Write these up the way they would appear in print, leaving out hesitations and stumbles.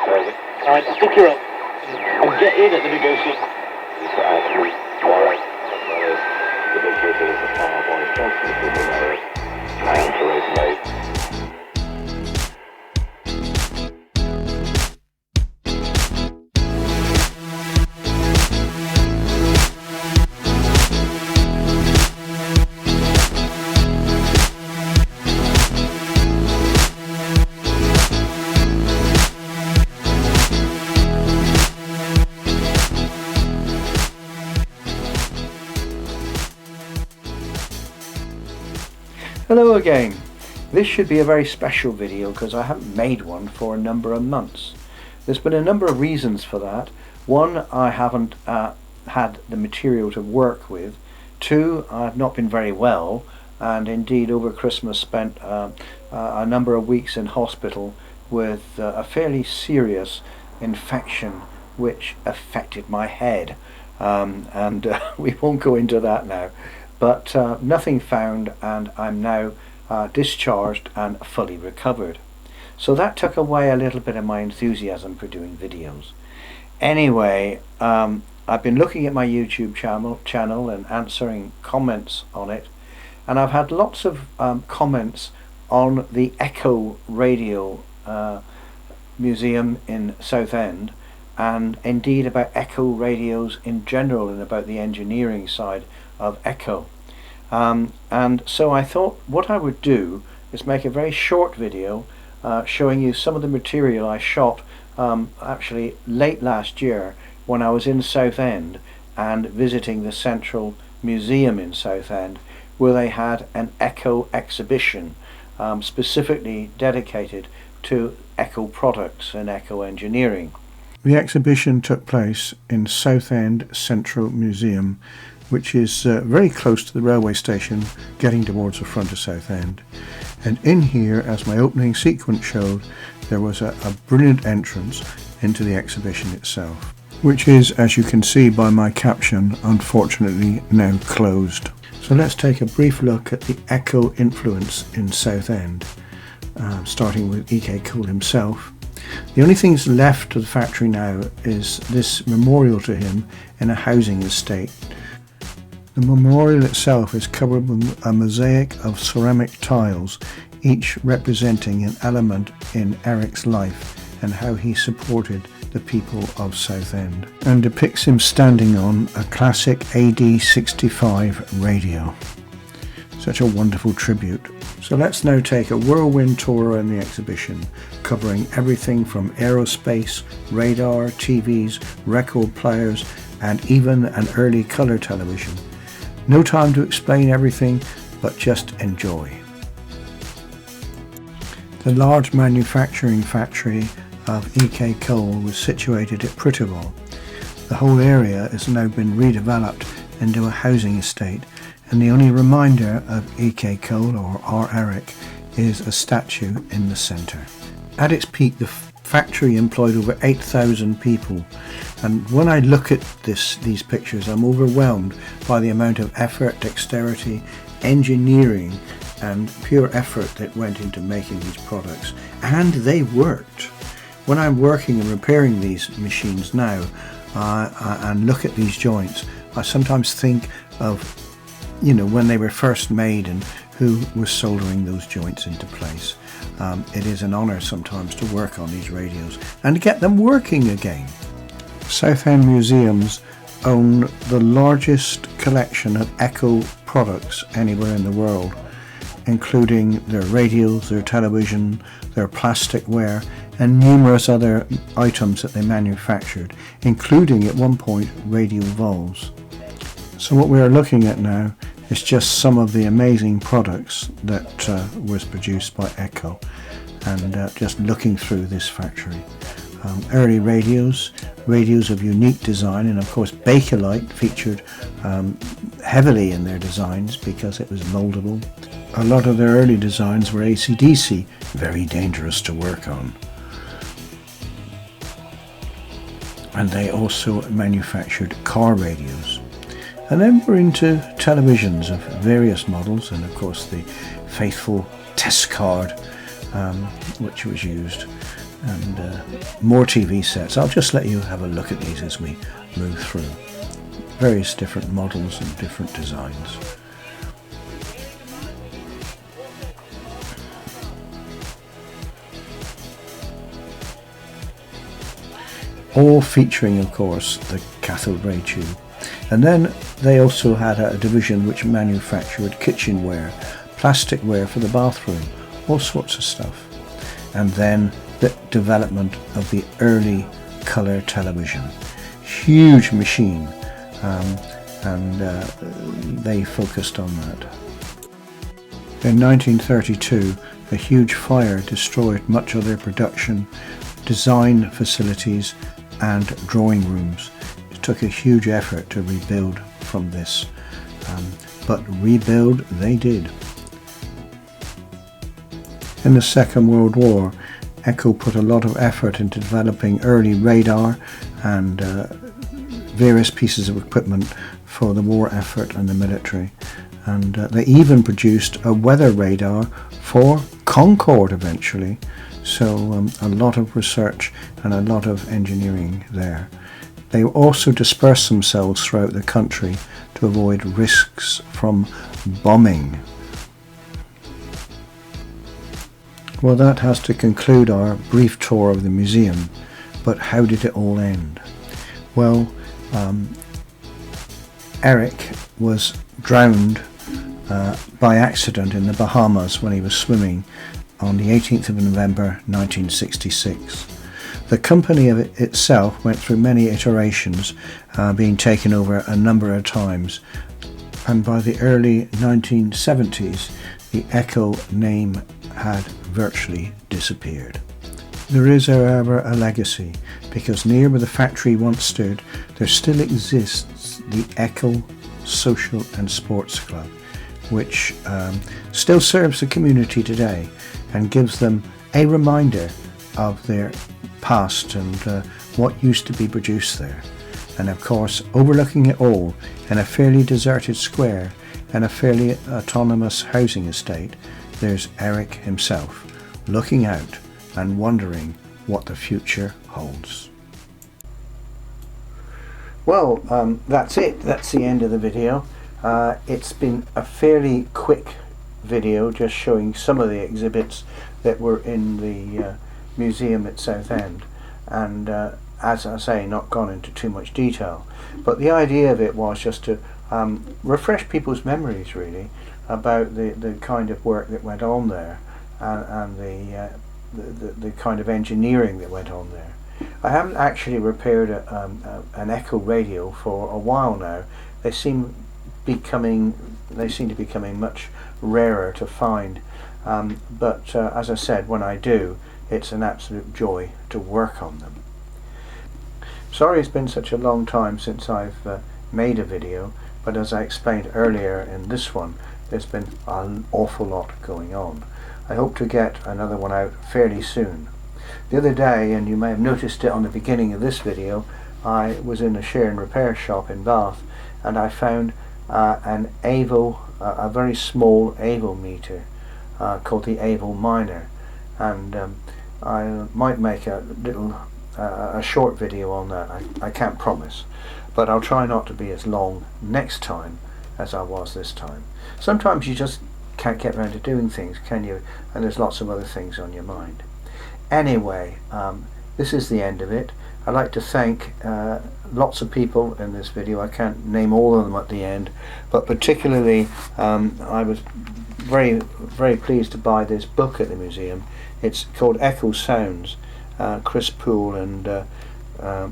service. Alright, stick her up and get in at the negotiation. So actually, warrant as well as the location of the power by transfer to the layer, trying to resonate. Hello again. This should be a very special video because I haven't made one for a number of months. There's been a number of reasons for that. One, I haven't had the material to work with. Two, I've not been very well, and indeed over Christmas spent a number of weeks in hospital with a fairly serious infection which affected my head, and we won't go into that now. But nothing found, and I'm now discharged and fully recovered. So that took away a little bit of my enthusiasm for doing videos. Anyway, I've been looking at my YouTube channel and answering comments on it, and I've had lots of comments on the EKCO Radio Museum in Southend, and indeed about EKCO radios in general and about the engineering side of EKCO. And so I thought what I would do is make a very short video showing you some of the material I shot actually late last year when I was in Southend and visiting the Central Museum in Southend, where they had an EKCO exhibition specifically dedicated to EKCO products and EKCO engineering. The exhibition took place in Southend Central Museum, which is very close to the railway station, getting towards the front of Southend. And in here, as my opening sequence showed, there was a brilliant entrance into the exhibition itself, which is, as you can see by my caption, unfortunately now closed. So let's take a brief look at the EKCO influence in Southend, starting with EKCO himself. The only things left of the factory now is this memorial to him in a housing estate. The memorial itself is covered with a mosaic of ceramic tiles, each representing an element in Eric's life and how he supported the people of Southend, and depicts him standing on a classic AD65 radio. Such a wonderful tribute. So let's now take a whirlwind tour in the exhibition, covering everything from aerospace, radar, TVs, record players, and even an early colour television. No time to explain everything, but just enjoy. The large manufacturing factory of EKCO was situated at Pritterville. The whole area has now been redeveloped into a housing estate, and the only reminder of EKCO, or R. Eric, is a statue in the centre. At its peak, the factory employed over 8,000 people, and when I look at these pictures, I'm overwhelmed by the amount of effort, dexterity, engineering and pure effort that went into making these products, and they worked. When I'm working and repairing these machines now and look at these joints, I sometimes think of, you know, when they were first made and who was soldering those joints into place. It is an honour sometimes to work on these radios and to get them working again. Southend Museums own the largest collection of EKCO products anywhere in the world, including their radios, their television, their plasticware, and numerous other items that they manufactured, including at one point radio valves. So what we are looking at now is just some of the amazing products that was produced by EKCO, and just looking through this factory. Early radios of unique design, and of course Bakelite featured heavily in their designs because it was moldable. A lot of their early designs were AC/DC, very dangerous to work on. And they also manufactured car radios. And then we're into televisions of various models, and of course the faithful test card which was used. and more TV sets. I'll just let you have a look at these as we move through. Various different models and different designs. All featuring, of course, the cathode ray tube. And then they also had a division which manufactured kitchenware, plasticware for the bathroom, all sorts of stuff. And then the development of the early colour television. Huge machine, and they focused on that. In 1932, a huge fire destroyed much of their production, design facilities and drawing rooms. It took a huge effort to rebuild from this, but rebuild they did. In the Second World War, EKCO put a lot of effort into developing early radar and various pieces of equipment for the war effort and the military. And they even produced a weather radar for Concorde eventually. So a lot of research and a lot of engineering there. They also dispersed themselves throughout the country to avoid risks from bombing. Well, that has to conclude our brief tour of the museum, but how did it all end? Well, Eric was drowned by accident in the Bahamas when he was swimming on the 18th of November 1966. The company of itself went through many iterations, being taken over a number of times, and by the early 1970s the EKCO name had virtually disappeared. There is, however, a legacy, because near where the factory once stood there still exists the EKCO Social and Sports Club, which still serves the community today and gives them a reminder of their past and what used to be produced there. And of course, overlooking it all in a fairly deserted square and a fairly autonomous housing estate, there's Eric himself, looking out and wondering what the future holds. Well, that's it. That's the end of the video. It's been a fairly quick video, just showing some of the exhibits that were in the museum at Southend, and as I say, not gone into too much detail. But the idea of it was just to refresh people's memories, really, about the kind of work that went on there, and the kind of engineering that went on there. I haven't actually repaired an EKCO radio for a while now. They seem to be becoming much rarer to find, but as I said, when I do, it's an absolute joy to work on them. Sorry it's been such a long time since I've made a video, but as I explained earlier in this one, there's been an awful lot going on. I hope to get another one out fairly soon. The other day, and you may have noticed it on the beginning of this video, I was in a share and repair shop in Bath, and I found an AVO, a very small AVO meter called the AVO Minor, and I might make a little a short video on that. I can't promise, but I'll try not to be as long next time as I was this time. Sometimes you just can't get around to doing things, can you? And there's lots of other things on your mind. Anyway, this is the end of it. I'd like to thank lots of people in this video. I can't name all of them at the end, but particularly I was very pleased to buy this book at the museum. It's called EKCO Sounds, Chris Poole and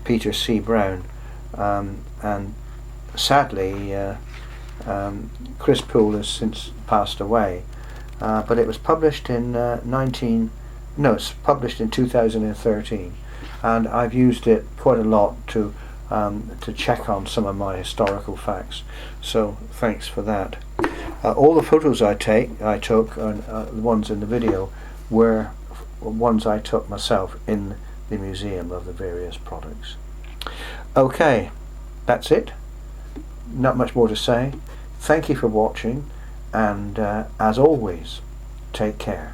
Peter C. Brown, and sadly Chris Poole has since passed away, but it was published in it's published in 2013, and I've used it quite a lot to check on some of my historical facts, so thanks for that. All the photos I took, the ones in the video, were ones I took myself in the museum of the various products. Okay, that's it. Not much more to say. Thank you for watching, and as always, take care.